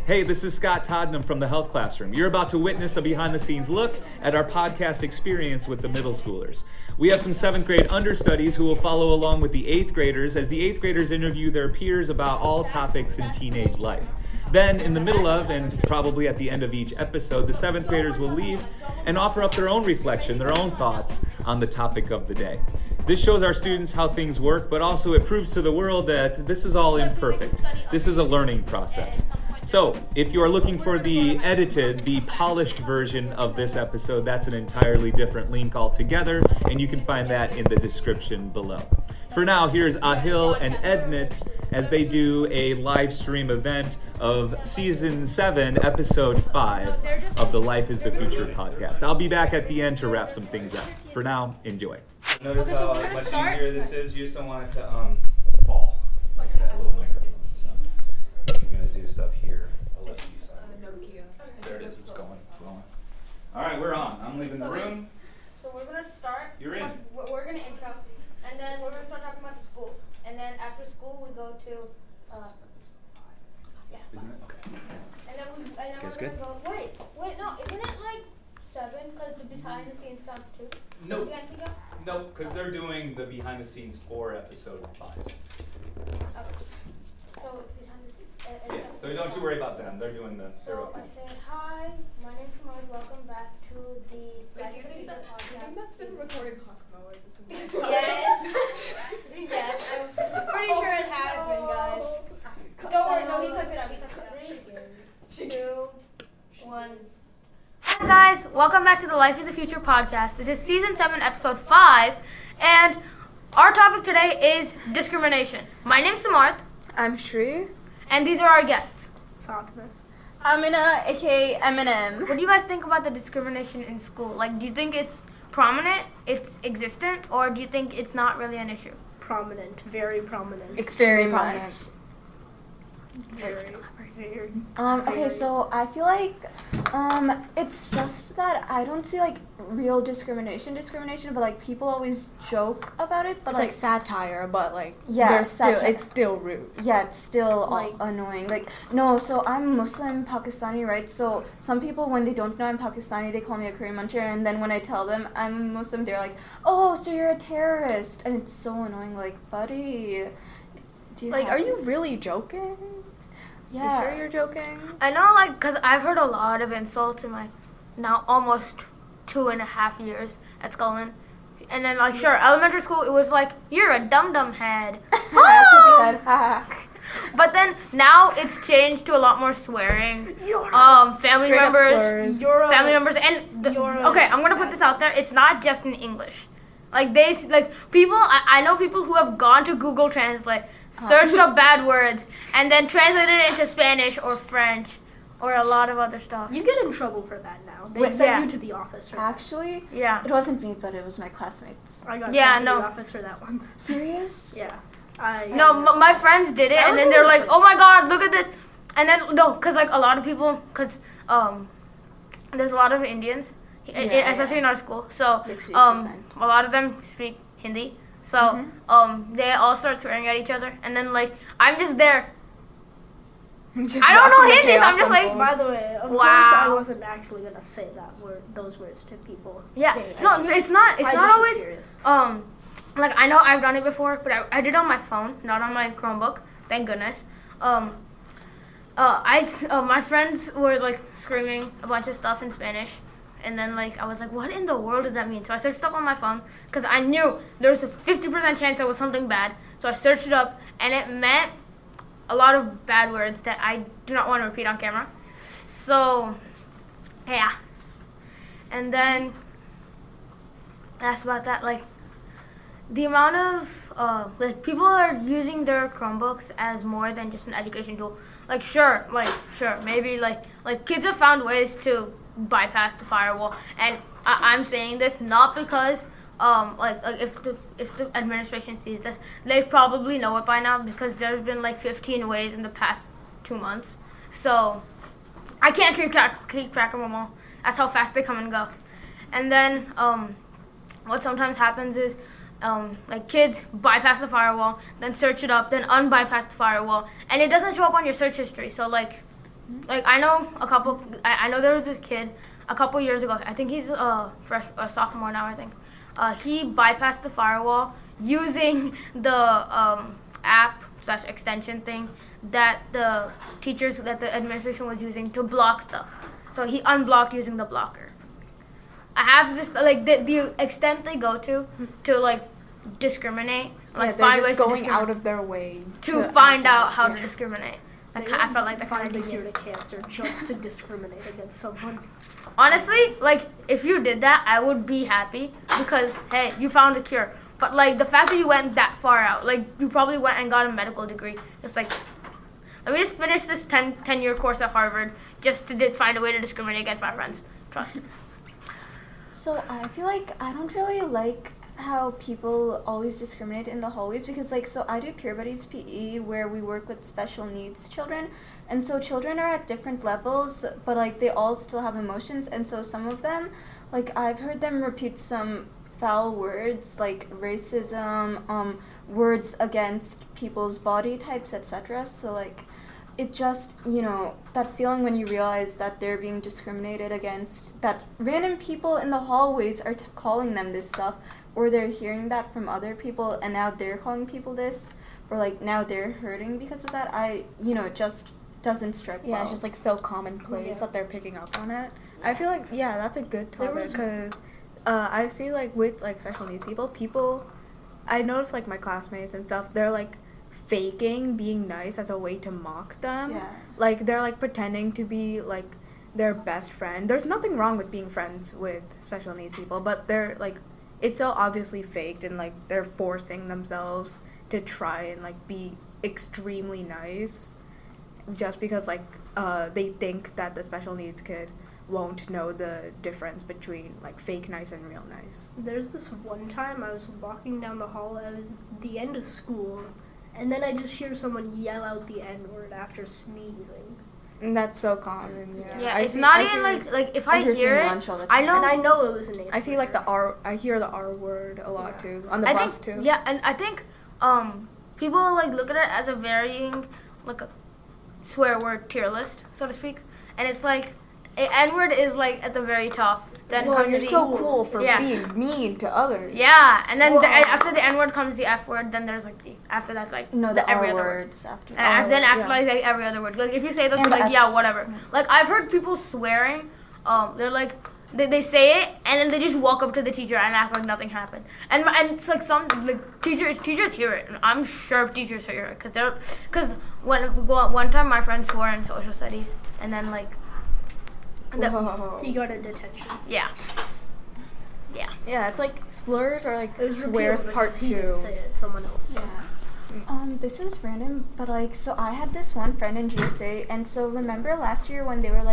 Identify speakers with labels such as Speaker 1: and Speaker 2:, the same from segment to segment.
Speaker 1: Hey, this is Scott Toddenham from the Health Classroom. You're about to witness a behind-the-scenes look at our podcast experience with the middle schoolers. We have some 7th grade understudies who will follow along with the 8th graders as the 8th graders interview their peers about all topics in teenage life. Then, in the middle of, and probably at the end of each episode, the 7th graders will leave and offer up their own reflection, their own thoughts on the topic of the day. This shows our students how things work, but also it proves to the world that this is all imperfect. This is a learning process. So, if you are looking for the edited, the polished version of this episode, that's an entirely different link altogether, and you can find that in the description below. For now, here's Ahil and Ednit as they do a live stream event of Season 7, Episode 5 of the Life is the Future podcast. I'll be back at the end to wrap some things up. For now, enjoy.
Speaker 2: Notice how much easier this is. You just don't want it to fall. It's like that little microphone. So I'm going to do stuff here. I'll let you decide. There it is. It's going. All right, we're on. I'm leaving the room.
Speaker 3: So we're going to start.
Speaker 2: You're in.
Speaker 3: We're going to intro, and then we're going to start talking about the school. And then after school, we go to, yeah.
Speaker 2: Isn't it? Okay.
Speaker 3: And then we're going to go, wait, no, isn't it like 7? Because the behind the scenes counts too?
Speaker 2: No. No, because they're doing the behind the scenes for episode 5.
Speaker 3: Okay. So behind the scenes.
Speaker 2: Yeah, so don't you worry about them. They're doing the.
Speaker 3: So I say, hi, my name's Samarth. Welcome back to the.
Speaker 4: Wait, do you think that's been recording Hawk mode?
Speaker 3: Yes. Yes, I'm pretty sure it has been, guys. Don't worry, no, he cuts it out. 3, 2, 1. Hi guys, welcome back to the Life is the Future podcast. This is Season 7, Episode 5, and our topic today is discrimination. My name's Samarth.
Speaker 4: I'm Sree.
Speaker 3: And these are our guests.
Speaker 4: Saathvik.
Speaker 5: Amna, aka Eminem.
Speaker 3: What do you guys think about the discrimination in school? Like, do you think it's prominent, it's existent, or do you think it's not really an issue?
Speaker 4: Prominent, very prominent.
Speaker 5: It's very prominent.
Speaker 4: Very.
Speaker 5: Okay, so I feel like it's just that I don't see like real discrimination, but like people always joke about it, but
Speaker 4: It's like satire, but like it's still rude.
Speaker 5: Yeah, it's still
Speaker 4: like
Speaker 5: annoying. Like no, so I'm Muslim Pakistani, right? So some people when they don't know I'm Pakistani, they call me a curry muncher, and then when I tell them I'm Muslim, they're like, "Oh, so you're a terrorist," and it's so annoying. Like, buddy,
Speaker 4: are you really joking?
Speaker 5: Yeah.
Speaker 4: You sure you're joking?
Speaker 3: I know, like, because I've heard a lot of insults in my now almost 2.5 years at Scotland. And then, like, sure, elementary school, it was like, you're a dum-dum head. But then now it's changed to a lot more swearing. Family members. And, okay, I'm going to put this out there. It's not just in English. Like, people, I know people who have gone to Google Translate, searched up bad words, and then translated it into Spanish or French or a lot of other stuff.
Speaker 4: You get in trouble for that now. They sent you to the office for
Speaker 5: Actually,
Speaker 3: yeah.
Speaker 5: It wasn't me, but it was my classmates.
Speaker 4: I got sent to the office for that once.
Speaker 5: Serious?
Speaker 4: Yeah.
Speaker 3: My friends did it, and then they're like, oh my god, look at this. And then, no, because, like, a lot of people, because there's a lot of Indians. Especially in our school, so
Speaker 5: 60%.
Speaker 3: a lot of them speak Hindi, so they all start swearing at each other, and then like I'm just there. I don't know Hindi, so I'm just like.
Speaker 4: By the way, of course, I wasn't actually gonna say those words to people.
Speaker 3: Yeah, so it's not always like I know I've done it before, but I did it on my phone, not on my Chromebook. Thank goodness. My friends were like screaming a bunch of stuff in Spanish. And then, like, I was like, what in the world does that mean? So I searched it up on my phone because I knew there was a 50% chance there was something bad. So I searched it up, and it meant a lot of bad words that I do not want to repeat on camera. So, yeah. And then, that's about that. Like, the amount of, people are using their Chromebooks as more than just an education tool. Like, sure, maybe, like kids have found ways to bypass the firewall, and I'm saying this not because if the administration sees this, they probably know it by now because there's been like 15 ways in the past 2 months, so I can't keep track of them all. That's how fast they come and go. And then what sometimes happens is like kids bypass the firewall, then search it up, then unbypass the firewall, and it doesn't show up on your search history. So like Like I know a couple. I know there was this kid a couple years ago. I think he's a sophomore now. I think he bypassed the firewall using the app / extension thing that the administration was using to block stuff. So he unblocked using the blocker. I have this like the extent they go to like discriminate, like find ways
Speaker 6: going out of their way
Speaker 3: to find out how to discriminate. I felt like that
Speaker 4: find
Speaker 3: kind
Speaker 4: a
Speaker 3: of
Speaker 4: cure to cancer just to discriminate against someone.
Speaker 3: Honestly, like if you did that, I would be happy because hey, you found a cure. But like the fact that you went that far out, like you probably went and got a medical degree. It's like, let me just finish this 10-year course at Harvard just to find a way to discriminate against my friends. Trust me.
Speaker 5: So I feel like I don't really like how people always discriminate in the hallways because so I do Peer Buddies PE where we work with special needs children, and so children are at different levels but they all still have emotions, and so some of them I've heard them repeat some foul words like racism, words against people's body types, etc. So it just, that feeling when you realize that they're being discriminated against, that random people in the hallways are calling them this stuff, or they're hearing that from other people, and now they're calling people this, or now they're hurting because of that, it just doesn't strike well.
Speaker 6: Yeah, it's just so commonplace that they're picking up on it. I feel like, that's a good topic, because I see, with, special needs people, I notice, my classmates and stuff, they're, faking being nice as a way to mock them.
Speaker 5: Yeah.
Speaker 6: They're pretending to be their best friend. There's nothing wrong with being friends with special needs people, but they're it's so obviously faked, and they're forcing themselves to try and be extremely nice just because they think that the special needs kid won't know the difference between fake nice and real nice.
Speaker 4: There's this one time I was walking down the hall. It was the end of school. And then I just hear someone yell out the N-word after sneezing.
Speaker 6: And that's so common,
Speaker 3: Yeah, it's not even if I hear it, I know.
Speaker 4: And I know it was an N-word.
Speaker 6: I see I hear the R word a lot too, on the bus too.
Speaker 3: Yeah, and I think people look at it as a varying, a swear word tier list, so to speak. And it's N-word is at the very top. Then comes
Speaker 6: you're
Speaker 3: the,
Speaker 6: so cool for being mean to others.
Speaker 3: Yeah, and then after the N-word comes the F word. Then there's after that's
Speaker 5: the
Speaker 3: every
Speaker 5: R
Speaker 3: other
Speaker 5: words
Speaker 3: word.
Speaker 5: after.
Speaker 3: And then after every other word. If you say those, yeah, whatever. I've heard people swearing. They're they say it and then they just walk up to the teacher and act like nothing happened. And it's some teachers hear it. I'm sure teachers hear it because one time my friend swore in social studies and then
Speaker 4: he got a detention.
Speaker 3: Yeah. Yeah.
Speaker 6: Yeah, it's slurs or
Speaker 4: It was
Speaker 6: swears
Speaker 4: repealed
Speaker 6: part
Speaker 4: because
Speaker 6: 2.
Speaker 4: He didn't say it. Someone else.
Speaker 5: Yeah. This is random, but so I had this one friend in GSA, and so remember last year when they were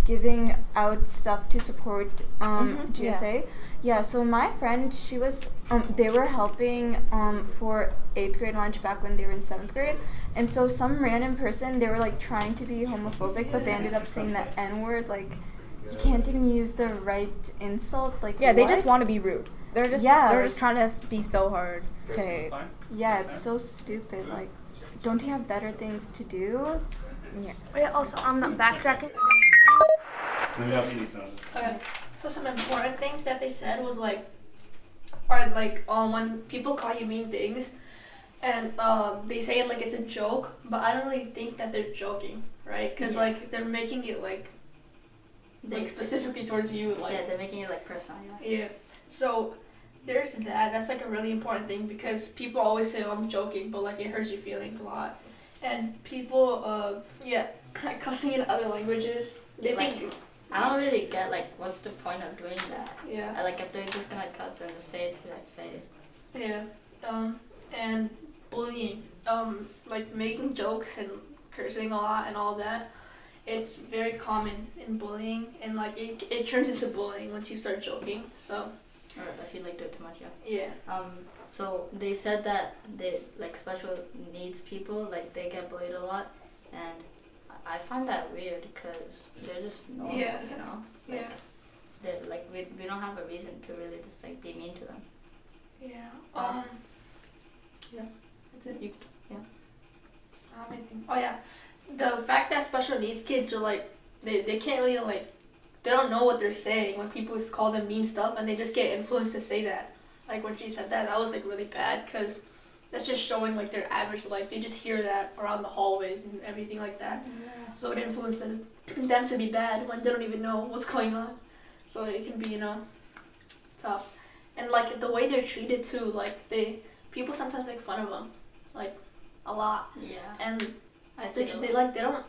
Speaker 5: giving out stuff to support GSA? Yeah, so my friend, she was they were helping for 8th grade lunch back when they were in 7th grade, and so some random person, they were trying to be homophobic, but they ended up saying the N-word, you can't even use the right insult,
Speaker 6: yeah, they just want to be rude. They're just trying to be so hard to hate.
Speaker 5: Yeah, it's so stupid. Don't you have better things to do?
Speaker 3: Yeah. Also, I'm not backtracking.
Speaker 7: Okay. So some important things that they said was when people call you mean things, and they say it it's a joke, but I don't really think that they're joking, right? Because they're making it specifically towards you,
Speaker 8: yeah, they're making it personal.
Speaker 7: Yeah. So there's that. That's a really important thing because people always say, "Oh, I'm joking," but it hurts your feelings a lot. And people, cussing in other languages, they think.
Speaker 8: I don't really get what's the point of doing that.
Speaker 7: Yeah.
Speaker 8: If they're just gonna cuss, then just say it to their face.
Speaker 7: Yeah. And bullying. Making jokes and cursing a lot and all that. It's very common in bullying, and it turns into bullying once you start joking. So.
Speaker 8: Or if you do it too much,
Speaker 7: yeah.
Speaker 8: So they said that they special needs people they get bullied a lot, and I find that weird because they're just normal, you know. They're we don't have a reason to really just be mean to them.
Speaker 7: Yeah. Yeah. That's it.
Speaker 8: Yeah.
Speaker 7: Anything. Oh yeah. the fact that special needs kids are like, they can't really like, they don't know what they're saying when people call them mean stuff, and they just get influenced to say that. Like when she said that was like really bad, because that's just showing like their average life. They just hear that around the hallways and everything like that. Yeah. So it influences them to be bad when they don't even know what's going on. So it can be, tough. And like the way they're treated too, like people sometimes make fun of them, like a lot. Yeah. And they don't.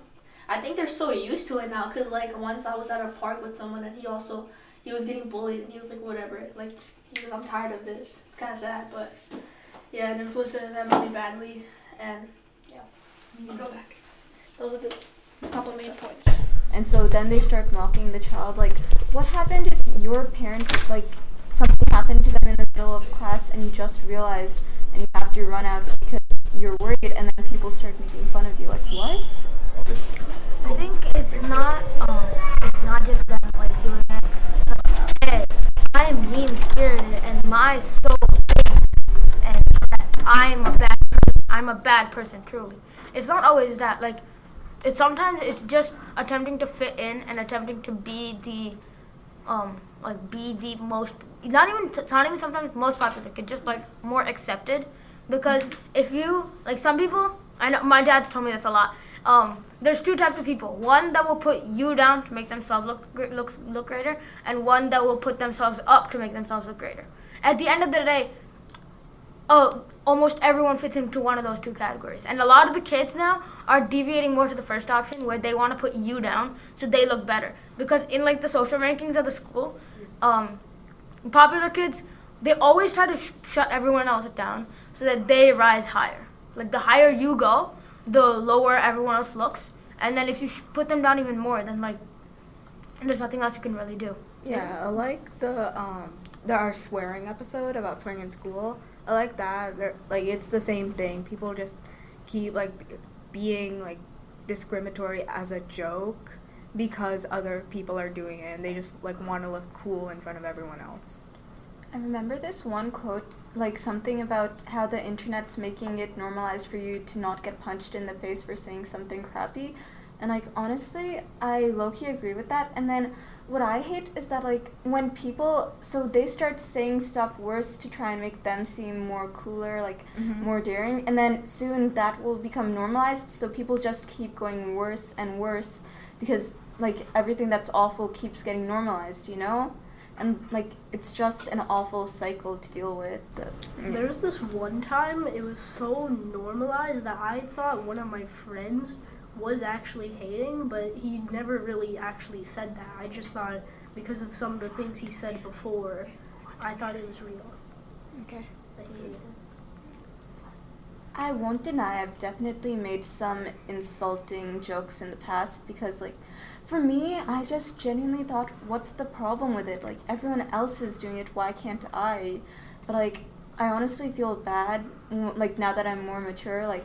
Speaker 7: I think they're so used to it now, because like once I was at a park with someone, and he was getting bullied, and he was like, whatever, like he was, I'm tired of this. It's kind of sad, but yeah, it influences them really badly, and yeah, I'll go back. Those are the couple main points.
Speaker 5: And so then they start mocking the child, like, what happened if your parent, like, something happened to them in the middle of class and you just realized and you have to run out because you're worried, and then people start making fun of you, like, what?
Speaker 3: I think it's not just them like doing it. Hey, I'm mean spirited and my soul is, and I'm a bad person truly. It's not always that. Like, it's just attempting to fit in and attempting to be the most, it's not even sometimes most popular kid, just like more accepted. Because if you, like, some people, I know my dad's told me this a lot. There's two types of people. One that will put you down to make themselves look greater, and one that will put themselves up to make themselves look greater. At the end of the day, almost everyone fits into one of those two categories. And a lot of the kids now are deviating more to the first option, where they want to put you down so they look better. Because in like the social rankings of the school, popular kids, they always try to shut everyone else down so that they rise higher. Like the higher you go, the lower everyone else looks. And then if you put them down even more, then like there's nothing else you can really do.
Speaker 6: Yeah, I like our swearing episode about swearing in school. I like that. Like, it's the same thing. People just keep like being like discriminatory as a joke because other people are doing it, and they just like want to look cool in front of everyone else.
Speaker 5: I remember this one quote, like something about how the internet's making it normalized for you to not get punched in the face for saying something crappy. And like, honestly, I low-key agree with that. And then what I hate is that like when people, so they start saying stuff worse to try and make them seem more cooler, like more daring. And then soon that will become normalized. So people just keep going worse and worse because like everything that's awful keeps getting normalized, you know? And like it's just an awful cycle to deal with.
Speaker 4: There's this one time it was so normalized that I thought one of my friends was actually hating, but he never really actually said that. I just thought, because of some of the things he said before, I thought it was real.
Speaker 6: Okay.
Speaker 4: That he hated.
Speaker 5: I won't deny I've definitely made some insulting jokes in the past because, like, for me, I just genuinely thought, what's the problem with it? Like, everyone else is doing it, why can't I? But, like, I honestly feel bad, like, now that I'm more mature, like,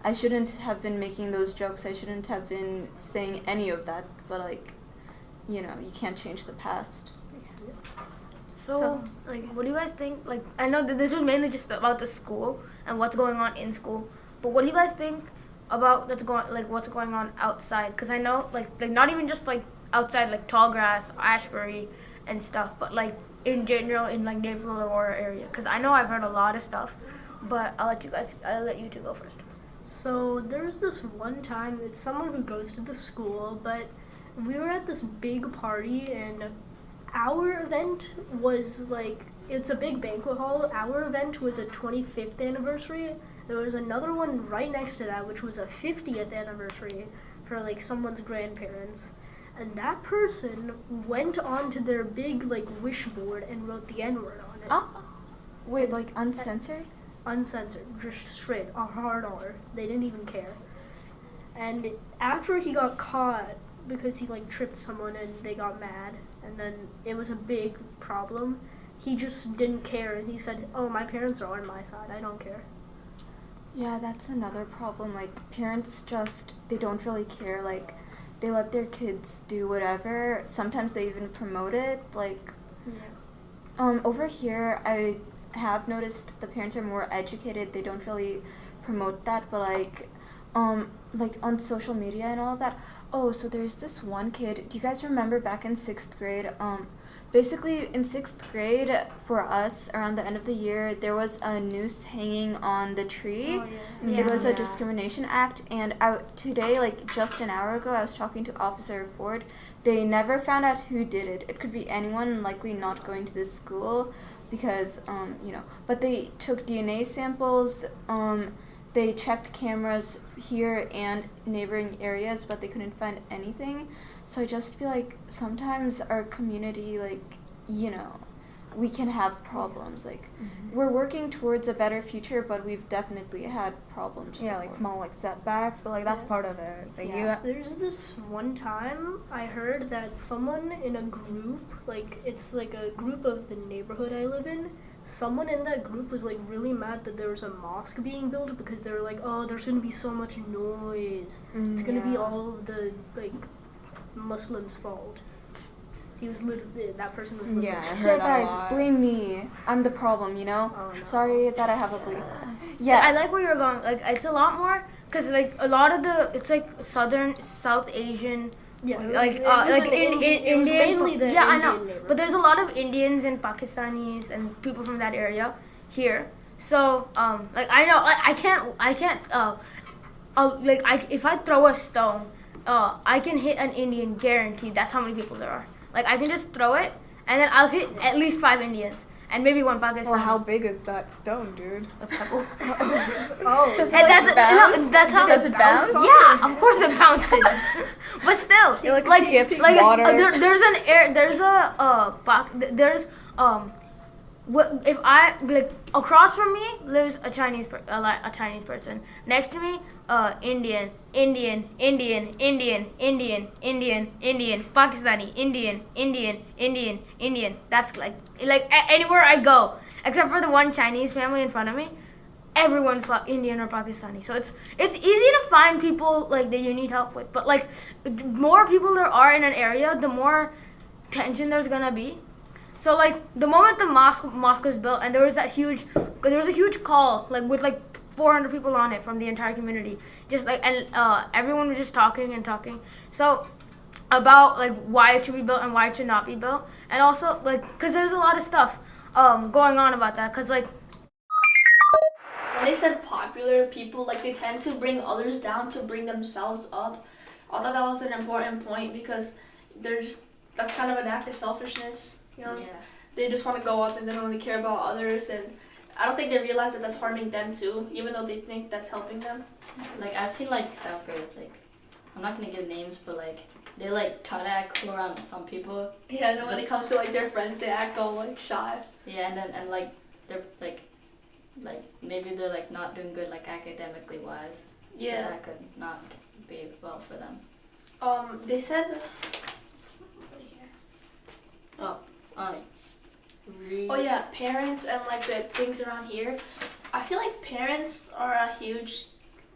Speaker 5: I shouldn't have been making those jokes, I shouldn't have been saying any of that, but, like, you know, you can't change the past.
Speaker 3: So, like, what do you guys think? Like, I know that this was mainly just about the school and what's going on in school, but what do you guys think about what's going on outside? Because I know, like not even just like outside, like Tallgrass, Ashbury, and stuff, but like in general in like Naperville or Aurora area. Because I know I've heard a lot of stuff, but I'll let you two go first.
Speaker 4: So there's this one time, it's someone who goes to the school, but we were at this big party, and our event was like, it's a big banquet hall. Our event was a 25th anniversary. There was another one right next to that, which was a 50th anniversary for like someone's grandparents. And that person went onto their big like wish board and wrote the N-word on it.
Speaker 5: Oh, wait, like uncensored?
Speaker 4: Uncensored, just straight, a hard R. They didn't even care. And after he got caught, because he like tripped someone and they got mad, and then it was a big problem, he just didn't care, and he said, oh, my parents are on my side, I don't care.
Speaker 5: Yeah, that's another problem. Like, parents just, they don't really care. Like, they let their kids do whatever. Sometimes they even promote it. Like, over here, I have noticed the parents are more educated. They don't really promote that. But, like, like on social media and all of that. Oh, so there's this one kid. Do you guys remember back in 6th grade? Basically in 6th grade for us, around the end of the year, there was a noose hanging on the tree.
Speaker 4: Oh, yeah.
Speaker 5: It was a discrimination act, and today, like just an hour ago, I was talking to Officer Ford. They never found out who did it. It could be anyone, likely not going to this school, because but they took DNA samples. They checked cameras here and neighboring areas, but they couldn't find anything. So I just feel like sometimes our community, we can have problems. Like, we're working towards a better future, but we've definitely had problems.
Speaker 6: Yeah,
Speaker 5: before.
Speaker 6: like small setbacks, but that's part of it. Like
Speaker 4: There's this one time I heard that someone in a group, it's like a group of the neighborhood I live in, someone in that group was really mad that there was a mosque being built because they were like, oh, there's going to be so much noise. It's going to be all of the Muslims' fault. That person was literally.
Speaker 6: Yeah, I heard
Speaker 5: Yeah,
Speaker 6: that
Speaker 5: guys,
Speaker 6: a lot.
Speaker 5: blame me. I'm the problem,
Speaker 4: Oh, no.
Speaker 5: Sorry that I have a blame.
Speaker 3: Yeah, I
Speaker 5: Yeah.
Speaker 3: like where you're going. It's a lot more because a lot of it's South Asian.
Speaker 4: Yeah,
Speaker 3: Indian.
Speaker 4: it was mainly the
Speaker 3: I
Speaker 4: Indian
Speaker 3: know,
Speaker 4: neighborhood.
Speaker 3: but there's a lot of Indians and Pakistanis and people from that area here. So if I throw a stone, I can hit an Indian guaranteed. That's how many people there are. I can just throw it and then I'll hit at least 5 Indians and maybe 1 Pakistani.
Speaker 6: Well, how big is that stone, dude?
Speaker 3: A pebble.
Speaker 4: Oh,
Speaker 5: Does it,
Speaker 3: And
Speaker 5: like, bounce?
Speaker 3: that's how
Speaker 5: Does it bounce?
Speaker 3: Yeah, of course it bounces. But still,
Speaker 6: It skips water.
Speaker 3: there's an air. There's if I across from me lives a Chinese person. Next to me, Indian, Pakistani, Indian. That's anywhere I go, except for the one Chinese family in front of me. Everyone's Indian or Pakistani, so it's easy to find people that you need help with. But the more people there are in an area, the more tension there's gonna be. So the moment the mosque was built, and there was a huge call with 400 people on it from the entire community, everyone was just talking and talking. So about why it should be built and why it should not be built, and also because there's a lot of stuff going on about that. Because
Speaker 7: when they said popular people, they tend to bring others down to bring themselves up. I thought that was an important point because that's kind of an act of selfishness.
Speaker 8: Yeah.
Speaker 7: They just want to go up and they don't really care about others, and I don't think they realize that that's harming them too, even though they think that's helping them.
Speaker 8: I've seen South Koreans, I'm not gonna give names, but they try to act cool around some people.
Speaker 7: Yeah, and then when it comes to their friends, they act all shy.
Speaker 8: Yeah, and they're maybe they're not doing good academically wise.
Speaker 7: Yeah.
Speaker 8: So that could not be well for them.
Speaker 7: They said.
Speaker 8: Alright.
Speaker 7: Oh yeah, parents and the things around here. I feel like parents are a huge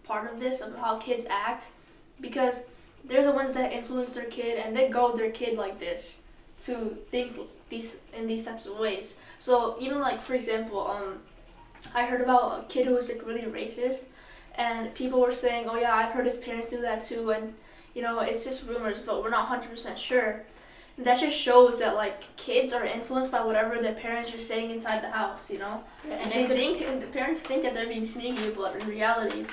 Speaker 7: part of this, of how kids act, because they're the ones that influence their kid and they grow their kid like this to think in these types of ways. So even for example, I heard about a kid who was really racist, and people were saying, oh yeah, I've heard his parents do that too, and it's just rumors, but we're not 100% sure. That just shows that kids are influenced by whatever their parents are saying inside the house,
Speaker 8: Yeah,
Speaker 7: and the parents think that they're being sneaky, but in reality,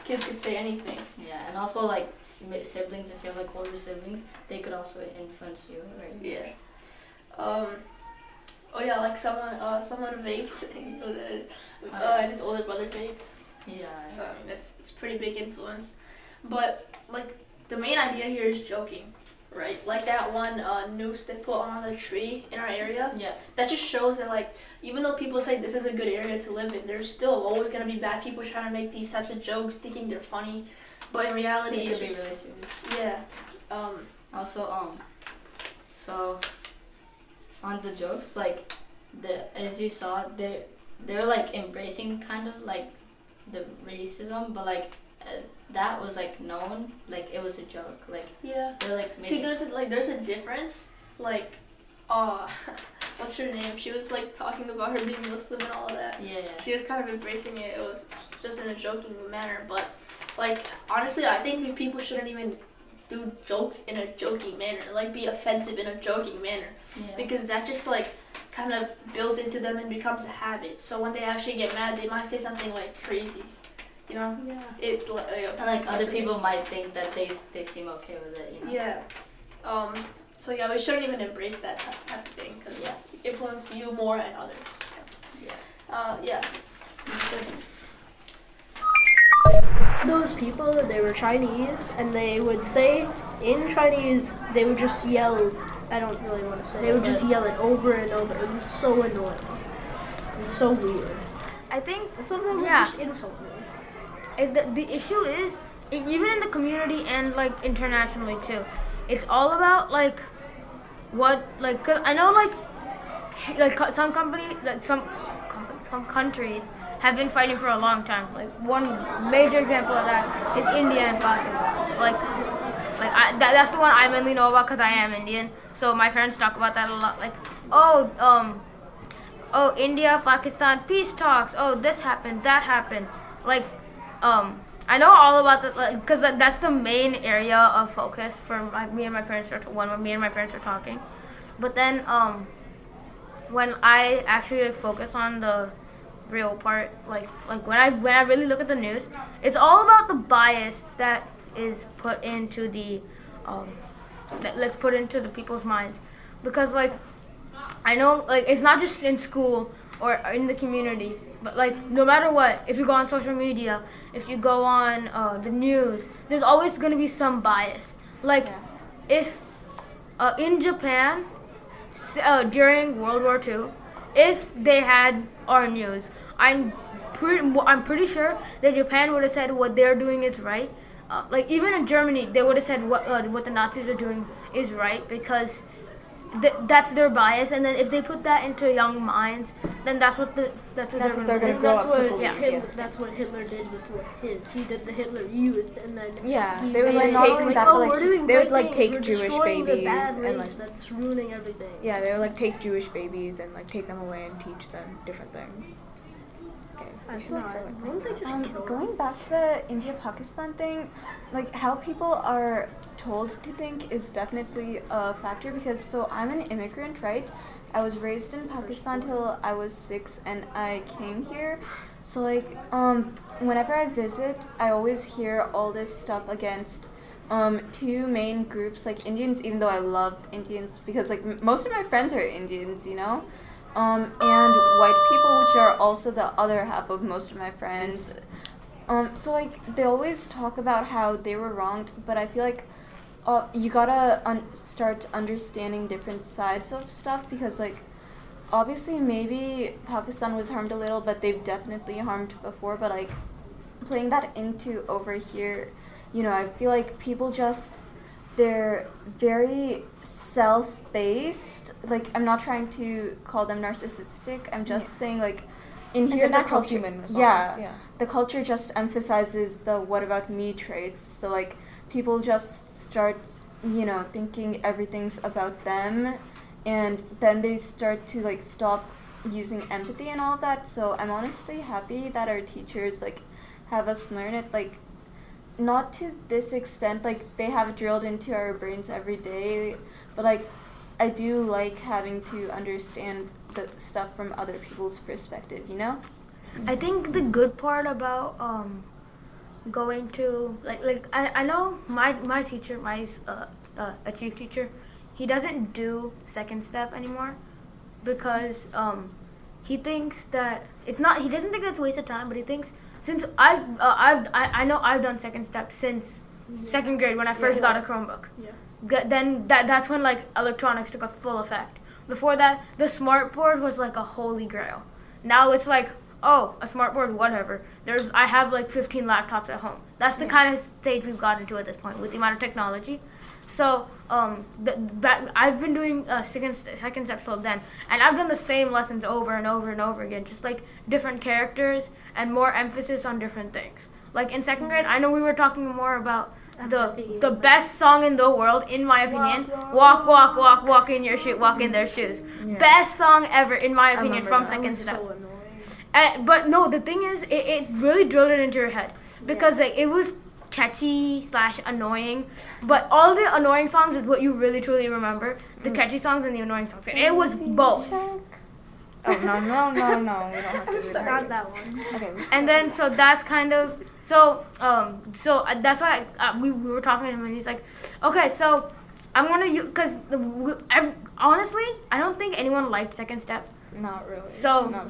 Speaker 7: kids can say anything.
Speaker 8: Yeah, and also siblings, if you have older siblings, they could also influence you, right?
Speaker 7: Yeah. Oh yeah, someone vaped, and his older brother vaped.
Speaker 8: Yeah.
Speaker 7: So it's pretty big influence, but the main idea here is joking. Right, that one noose they put on the tree in our area.
Speaker 8: Yeah.
Speaker 7: That just shows that even though people say this is a good area to live in, there's still always gonna be bad people trying to make these types of jokes, thinking they're funny, but in reality,
Speaker 8: It
Speaker 7: it's
Speaker 8: could be
Speaker 7: just
Speaker 8: really serious.
Speaker 7: yeah.
Speaker 8: Also, so on the jokes, as you saw, they're embracing kind of the racism, but that was known, it was a joke,
Speaker 7: Yeah.
Speaker 8: they're
Speaker 7: See, there's a difference. What's her name? She was talking about her being Muslim and all of that.
Speaker 8: Yeah.
Speaker 7: She was kind of embracing it. It was just in a joking manner, but like honestly, I think people shouldn't even do jokes in a joking manner, like be offensive in a joking manner, because that just like kind of builds into them and becomes a habit. So when they actually get mad, they might say something like crazy, you know?
Speaker 8: Yeah.
Speaker 7: And
Speaker 8: like other people might think that they seem okay with it, you know?
Speaker 7: Yeah. So yeah, we shouldn't even embrace that type of thing because it influences you more and others. Yeah.
Speaker 4: Those people, they were Chinese, and they would say in Chinese, they would just yell. I don't really want to say. They would just yell it over and over. It was so annoying and so weird.
Speaker 3: I think
Speaker 4: And some of them would just insult me.
Speaker 3: the issue is even in the community and like internationally too. It's all about like what like, cause I know like some countries have been fighting for a long time. Like one major example of that is India and Pakistan. That's the one I mainly know about because I am Indian. So my parents talk about that a lot. Like, India, Pakistan, peace talks. Oh, this happened, that happened. Like, I know all about that because that's the main area of focus for me and my parents when me and my parents are talking. But then, when I actually focus on the real part, like when I really look at the news, it's all about the bias that is put into the let's put into the people's minds, because like I know like it's not just in school or in the community, but like no matter what, if you go on social media, if you go on the news, there's always going to be some bias. Like if in Japan during World War II, if they had our news, I'm pretty sure that Japan would have said what they're doing is right. Like even in Germany, they would have said what the Nazis are doing is right, because that's their bias. And then if they put that into young minds, then that's what they're going to grow up to believe.
Speaker 4: That's what Hitler did with he did the Hitler Youth, and then
Speaker 6: they would like not only that, but like they would like take
Speaker 4: we're
Speaker 6: Jewish
Speaker 4: destroying
Speaker 6: babies
Speaker 4: the bad
Speaker 6: and
Speaker 4: race
Speaker 6: like
Speaker 4: that's ruining everything.
Speaker 6: yeah, they would like take Jewish babies and like take them away and teach them different things.
Speaker 5: Going back to the India-Pakistan thing, like how people are told to think is definitely a factor, because so I'm an immigrant, right? I was raised in Pakistan till I was 6 and I came here. So like whenever I visit, I always hear all this stuff against two main groups, like Indians, even though I love Indians because like most of my friends are Indians, you know? And white people, which are also the other half of most of my friends. So like they always talk about how they were wronged, but I feel like you gotta start understanding different sides of stuff, because like obviously maybe Pakistan was harmed a little, but they've definitely harmed before. But like playing that into over here, you know, I feel like people they're very self-based. Like, I'm not trying to call them narcissistic. I'm just saying, like, in here, the culture,
Speaker 6: human response.
Speaker 5: The culture just emphasizes the "what about me" traits. So, like, people just start, you know, thinking everything's about them, and then they start to like stop using empathy and all of that. So, I'm honestly happy that our teachers like have us learn it, like. Not to this extent, like they have it drilled into our brains every day, but like I do like having to understand the stuff from other people's perspective, you know?
Speaker 3: I think the good part about going to I know my teacher, a chief teacher, he doesn't do second step anymore because he thinks that it's not. He doesn't think that's a waste of time, but he thinks. Since I know I've done second step since second grade when I first got a Chromebook. Yeah. Then that's when like electronics took a full effect. Before that, the smart board was like a holy grail. Now it's like, oh, a smart board, whatever. I have like 15 laptops at home. That's the kind of stage we've gotten to at this point with the amount of technology. So I've been doing second step till then, and I've done the same lessons over and over and over again, just like different characters and more emphasis on different things. Like in second grade, I know we were talking more about the best song in the world, in my opinion. Walk, walk, walk, walk in your shoe, walk in their shoes. Yeah. Best song ever, in my opinion, from second step. So but no, the thing is, it really drilled it into your head because like it was catchy / annoying, but all the annoying songs is what you really truly remember. The catchy songs and the annoying songs. And it was both.
Speaker 6: Oh, no. We don't have to do that.
Speaker 4: Not that one.
Speaker 6: Okay.
Speaker 3: And then so that's kind of so that's why we were talking to him and he's like, okay, so I'm gonna use because honestly I don't think anyone liked Second Step.
Speaker 6: Not really.
Speaker 3: So
Speaker 6: not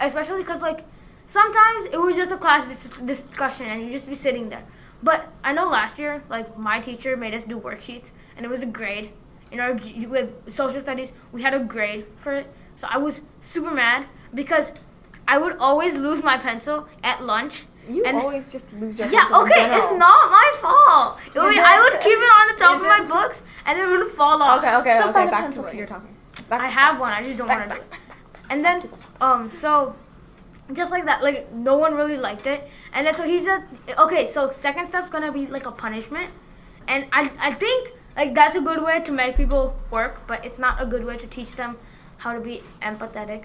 Speaker 3: especially because like sometimes it was just a class discussion and you just be sitting there. But I know last year like my teacher made us do worksheets and it was a grade. In our with social studies we had a grade for it. So I was super mad because I would always lose my pencil at lunch.
Speaker 6: You always just lose your
Speaker 3: Yeah,
Speaker 6: pencil in
Speaker 3: okay,
Speaker 6: general.
Speaker 3: it's not my fault. I would keep it on the top
Speaker 5: is
Speaker 3: of my
Speaker 5: it-
Speaker 3: books and then it would fall off.
Speaker 6: Okay,
Speaker 5: So find a
Speaker 6: back
Speaker 5: pencil,
Speaker 6: to what you're
Speaker 5: please.
Speaker 6: talking.
Speaker 3: I have one, I just don't want to do it. And then, so, just like that, like, no one really liked it. And then, so he said, okay, so Second Step's gonna be like a punishment. And I think, like, that's a good way to make people work, but it's not a good way to teach them how to be empathetic.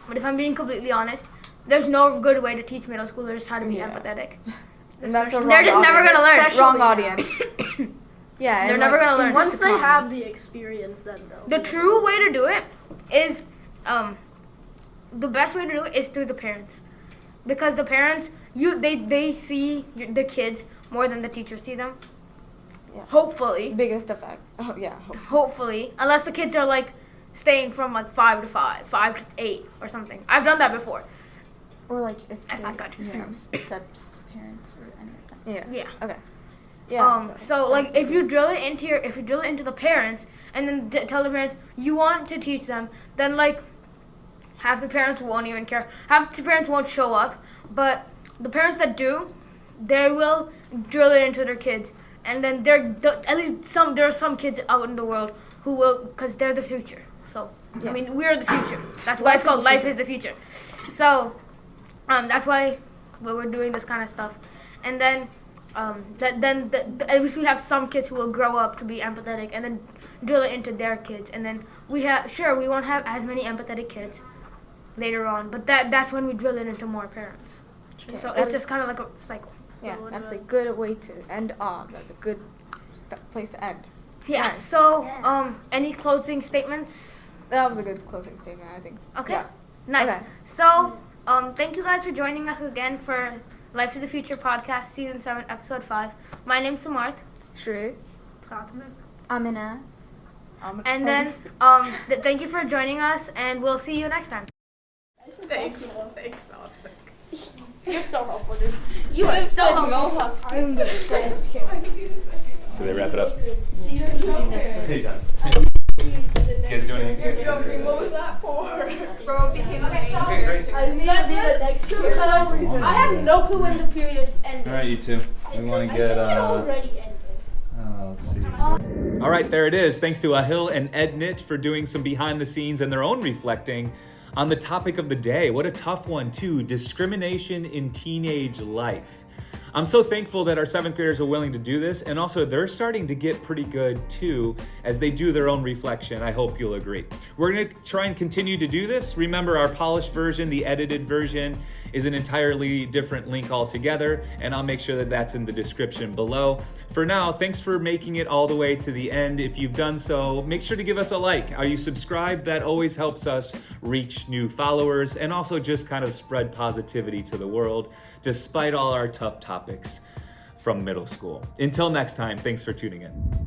Speaker 3: But if I'm being completely honest, there's no good way to teach middle schoolers how to be empathetic.
Speaker 6: And that's a wrong
Speaker 3: They're just never gonna learn.
Speaker 6: Wrong audience. Yeah,
Speaker 3: They're never gonna learn.
Speaker 4: Once they have the experience, then they'll.
Speaker 3: The true way to do it is, the best way to do it is through the parents, because the parents they see the kids more than the teachers see them.
Speaker 6: Yeah.
Speaker 3: Hopefully,
Speaker 6: Biggest effect. Oh yeah.
Speaker 3: hopefully, unless the kids are like staying from like 5 to 5, 5 to 8 or something. I've done that before.
Speaker 5: Or like if
Speaker 3: That's not good.
Speaker 5: steps parents or any of that.
Speaker 6: Yeah.
Speaker 3: Yeah.
Speaker 6: Okay. Yeah.
Speaker 3: So like if you drill it into the parents and then tell the parents you want to teach them, then like half the parents won't even care. Half the parents won't show up, but the parents that do, they will drill it into their kids. And then there are some kids out in the world who will, because they're the future. So I mean we're the future. That's why it's called Life is the Future. So that's why we're doing this kind of stuff. And then at least we have some kids who will grow up to be empathetic and then drill it into their kids. And then we won't have as many empathetic kids later on, but that's when we drill it into more parents.
Speaker 6: Okay.
Speaker 3: So it's just kind of like a cycle.
Speaker 6: Yeah, that's a good way to end off. That's a good place to end.
Speaker 3: Yeah.
Speaker 6: Nice.
Speaker 3: So any closing statements?
Speaker 6: That was a good closing statement, I think.
Speaker 3: Okay.
Speaker 6: Yeah.
Speaker 3: Nice.
Speaker 6: Okay.
Speaker 3: So thank you guys for joining us again for Life is the Future podcast, season 7, episode 5. My name's Samarth.
Speaker 6: Sree.
Speaker 4: Sathvik.
Speaker 5: Amina.
Speaker 3: And then thank you for joining us, and we'll see you next time.
Speaker 4: Thanks.
Speaker 3: You're so helpful, dude. You are so helpful.
Speaker 2: Do they wrap it up? Anytime. You guys doing anything?
Speaker 4: What was that for?
Speaker 7: Bro became
Speaker 2: Okay, great.
Speaker 4: I need to be the next year for no reason.
Speaker 3: I have no clue when the period's ending.
Speaker 2: All right, you two. We want to get
Speaker 3: already ended.
Speaker 2: let's see.
Speaker 1: All right, there it is. Thanks to Ahil and Ednit for doing some behind the scenes and their own reflecting on the topic of the day. What a tough one, too. Discrimination in teenage life. I'm so thankful that our 7th graders are willing to do this, and also they're starting to get pretty good too as they do their own reflection. I hope you'll agree. We're going to try and continue to do this. Remember, our polished version, the edited version, is an entirely different link altogether, and I'll make sure that that's in the description below. For now, thanks for making it all the way to the end. If you've done so, make sure to give us a like. Are you subscribed? That always helps us reach new followers and also just kind of spread positivity to the world, despite all our tough topics from middle school. Until next time, thanks for tuning in.